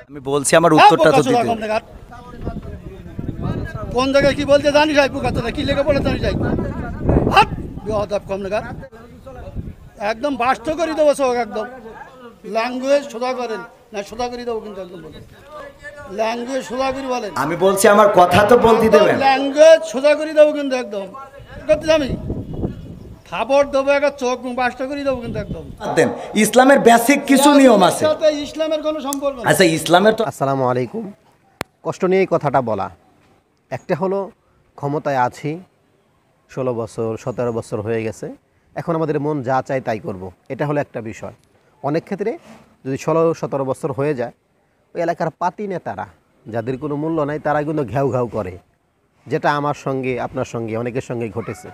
আমি বলছি আমার উত্তরটা তো দিতে। কোন জায়গায় কি বলতে জানি যাই পোকা তোরা কি লেগে পড়ে জানি যাই হাট বিহদাব কম নাগাদ একদম বাস্ত করে দেবো সব একদম ল্যাঙ্গুয়েজ সোজা করেন না সোজা করে দেবো কিন্তু একদম বলেন ল্যাঙ্গুয়েজ সোজা করে বলেন আমি বলছি আমার কথা তো বলতে দেবেন। ল্যাঙ্গুয়েজ সোজা করে দেবো কিন্তু একদম করতে আমি থাপড় দেবো একটা চোখ বাস্ত করে দেবো কিন্তু একদম দেন ইসলামের বেসিক কিছু নিয়ম আছে। সাথে ইসলামের কোনো সম্পর্ক নেই। আচ্ছা ইসলামের তো আসসালামু আলাইকুম। কষ্ট নিয়ে এই কথাটা বলা, একটা হলো ক্ষমতায় আছি 16 বছর 17 বছর হয়ে গেছে, এখন আমাদের মন যা চায় তাই করব, এটা হলো একটা বিষয়। অনেক ক্ষেত্রে যদি 16-17 বছর হয়ে যায়, ওই এলাকার পাতি নেতারা যাদের কোনো মূল্য নাই তারা কিন্তু ঘ্যাউ ঘ্যাউ করে, যেটা আমার সঙ্গে আপনার সঙ্গে অনেকের সঙ্গে ঘটেছে।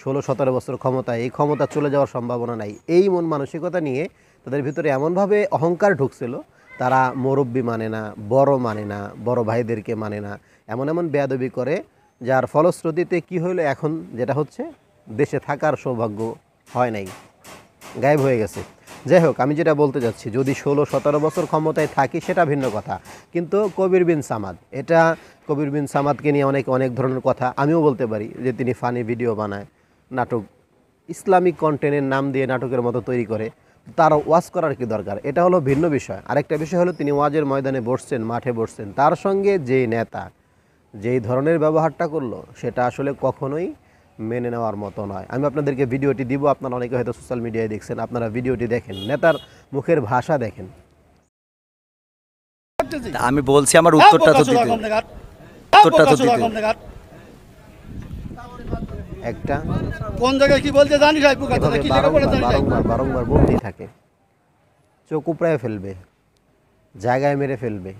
16-17 বছর ক্ষমতায়, এই ক্ষমতা চলে যাওয়ার সম্ভাবনা নাই, এই মন মানসিকতা নিয়ে তাদের ভিতরে এমনভাবে অহংকার ঢুকছিল, তারা মুরব্বি মানে না, বড় মানে না, বড় ভাইদেরকে মানে না, এমন এমন বেয়াদবি করে, যার ফলশ্রুতিতে কি হইলো, এখন যেটা হচ্ছে দেশে থাকার সৌভাগ্য হয় নাই, গায়েব হয়ে গেছে। যাই হোক, আমি যেটা বলতে যাচ্ছি, যদি 16-17 বছর ক্ষমতায় থাকি সেটা ভিন্ন কথা, কিন্তু কবির বিন সামাদ, এটা কবির বিন সামাদকে নিয়ে অনেক ধরনের কথা আমিও বলতে পারি, যে তিনি ফানি ভিডিও বানায়, নাটক ইসলামিক কন্টেন্টের নাম দিয়ে নাটকের মতো তৈরি করে, তার ওয়াজ করার কি দরকার, এটা হলো ভিন্ন বিষয়। আরেকটা বিষয় হলো তিনি ওয়াজের ময়দানে বসছেন, মাঠে বসছেন, তার সঙ্গে যে নেতা যেই ধরনের ব্যবহারটা করলো, সেটা আসলে কখনোই মেনে নেওয়ার মতো নয়। আমি আপনাদেরকে ভিডিওটি দিব, আপনারা অনেকে হয়তো সোশ্যাল মিডিয়ায় দেখছেন, আপনারা ভিডিওটি দেখেন, নেতার মুখের ভাষা দেখেন। আমি বলছি আমার উত্তরটা তো দিতে। উত্তরটা তো দিতে। একটা কোন জায়গায় কি বলতে জানি যাই পোকা তোরা এভাবে কি লেগে পড়ে জানি যাই বারংবার বলতেই থাকে, চোখ উপড়ায় ফেলবে, জায়গায় মেরে ফেলবে,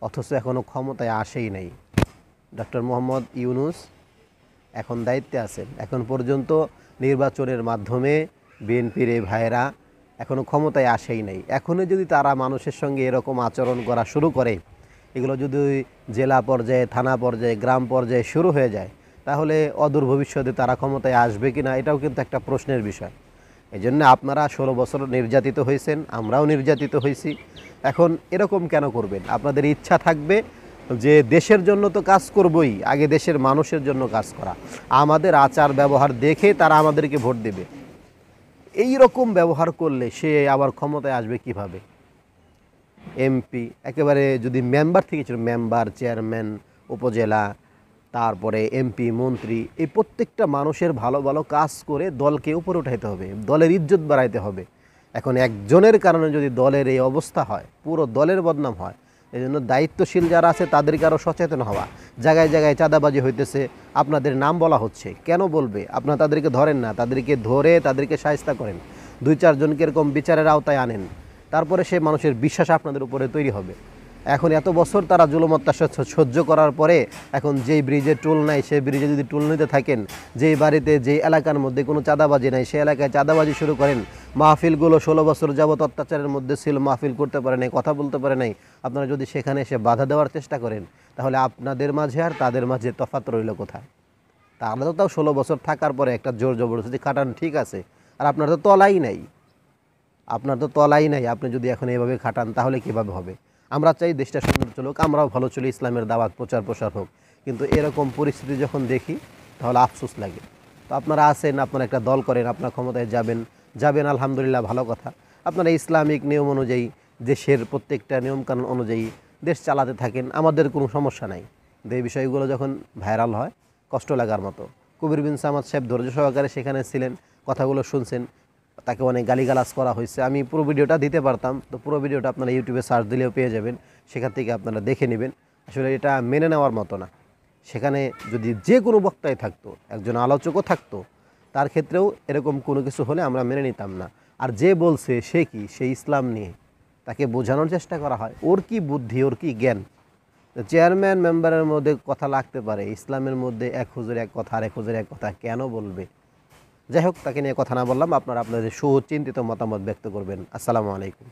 অথচ এখনও ক্ষমতায় আসেই নাই। ডক্টর মোহাম্মদ ইউনূস এখন দায়িত্বে আছেন, এখন পর্যন্ত নির্বাচনের মাধ্যমে বিএনপির এই ভাইয়েরা এখনও ক্ষমতায় আসেই নাই। এখনও যদি তারা মানুষের সঙ্গে এরকম আচরণ করা শুরু করে, এগুলো যদি জেলা পর্যায়ে, থানা পর্যায়ে, গ্রাম পর্যায়ে শুরু হয়ে যায়, তাহলে অদূর ভবিষ্যতে তারা ক্ষমতায় আসবে কি না, এটাও কিন্তু একটা প্রশ্নের বিষয়। এই জন্য আপনারা 16 বছর নির্যাতিত হয়েছেন, আমরাও নির্যাতিত হয়েছি, এখন এরকম কেন করবেন? আপনাদের ইচ্ছা থাকবে যে দেশের জন্য তো কাজ করবই, আগে দেশের মানুষের জন্য কাজ করা, আমাদের আচার ব্যবহার দেখে তারা আমাদেরকে ভোট দেবে। এই রকম ব্যবহার করলে সে আবার ক্ষমতায় আসবে কিভাবে? এমপি একেবারে যদি মেম্বার থেকে ছিল, মেম্বার, চেয়ারম্যান, উপজেলা, তারপরে এমপি, মন্ত্রী, এই প্রত্যেকটা মানুষের ভালো ভালো কাজ করে দলকে উপরে উঠাইতে হবে, দলের ইজ্জত বাড়াইতে হবে। এখন একজনের কারণে যদি দলের এই অবস্থা হয়, পুরো দলের বদনাম হয়। এই জন্য দায়িত্বশীল যারা আছে তাদেরকে আরও সচেতন হওয়া। জায়গায় জায়গায় চাঁদাবাজি হইতেছে, আপনাদের নাম বলা হচ্ছে, কেন বলবে? আপনারা তাদেরকে ধরেন না, তাদেরকে ধরে তাদেরকে শায়েস্তা করেন, 2-4 জনকে এরকম বিচারের আওতায় আনেন, তারপরে সে মানুষের বিশ্বাস আপনাদের উপরে তৈরি হবে। এখন এত বছর তারা জুলুম অত্যাচার সহ্য করার পরে এখন যেই ব্রিজে টোল নাই, সেই ব্রিজে যদি টোল নিতে থাকেন, যেই বাড়িতে যেই এলাকার মধ্যে কোনো চাঁদাবাজি নাই, সেই এলাকায় চাঁদাবাজি শুরু করেন, মাহফিলগুলো 16 বছর যাবত অত্যাচারের মধ্যে ছিল, মাহফিল করতে পারে নাই, কথা বলতে পারে নাই, আপনারা যদি সেখানে এসে বাধা দেওয়ার চেষ্টা করেন, তাহলে আপনাদের মাঝে আর তাদের মাঝে তফাৎ রইল কোথায়? তাহলে তো তাও 16 বছর থাকার পরে একটা জোর জবরদস্তি খাটান ঠিক আছে, আর আপনার তো তলাই নাই, আপনি যদি এখন এইভাবে খাটান তাহলে কিভাবে হবে? আমরা চাই দেশটা সুন্দর চলুক, আমরাও ভালো চলি, ইসলামের দাওয়াত প্রচার প্রসার হোক, কিন্তু এরকম পরিস্থিতি যখন দেখি তাহলে আফসোস লাগে। তো আপনারা আছেন, আপনারা একটা দল করেন, আপনার ক্ষমতায় যাবেন আলহামদুলিল্লাহ, ভালো কথা। আপনারা ইসলামিক নিয়ম অনুযায়ী, দেশের প্রত্যেকটা নিয়মকানুন অনুযায়ী দেশ চালাতে থাকেন, আমাদের কোনো সমস্যা নাই। কিন্তু এই বিষয়গুলো যখন ভাইরাল হয়, কষ্ট লাগার মতো। কবির বিন সামাদ সাহেব ধৈর্য সহকারে সেখানে ছিলেন, কথাগুলো শুনছেন, তাকে অনেক গালিগালাজ করা হয়েছে। আমি পুরো ভিডিওটা দিতে পারতাম, তো পুরো ভিডিওটা আপনারা ইউটিউবে সার্চ দিলেও পেয়ে যাবেন, সেখান থেকে আপনারা দেখে নেবেন। আসলে এটা মেনে নেওয়ার মতো না। সেখানে যদি যে কোনো বক্তাই থাকতো, একজন আলোচকও থাকতো, তার ক্ষেত্রেও এরকম কোনো কিছু হলে আমরা মেনে নিতাম না। আর যে বলছে সে কি, সে ইসলাম নিয়ে, তাকে বোঝানোর চেষ্টা করা হয়, ওর কি বুদ্ধি, ওর কি জ্ঞান। চেয়ারম্যান মেম্বারের মধ্যে কথা লাগতে পারে, ইসলামের মধ্যে এক হুজুর এক কথা আর এক হুজুর এক কথা কেন বলবে? যাই হোক, তাকে নিয়ে কথা না বললাম, আপনারা আপনাদের সুচিন্তিত মতামত ব্যক্ত করবেন। আসসালামু আলাইকুম।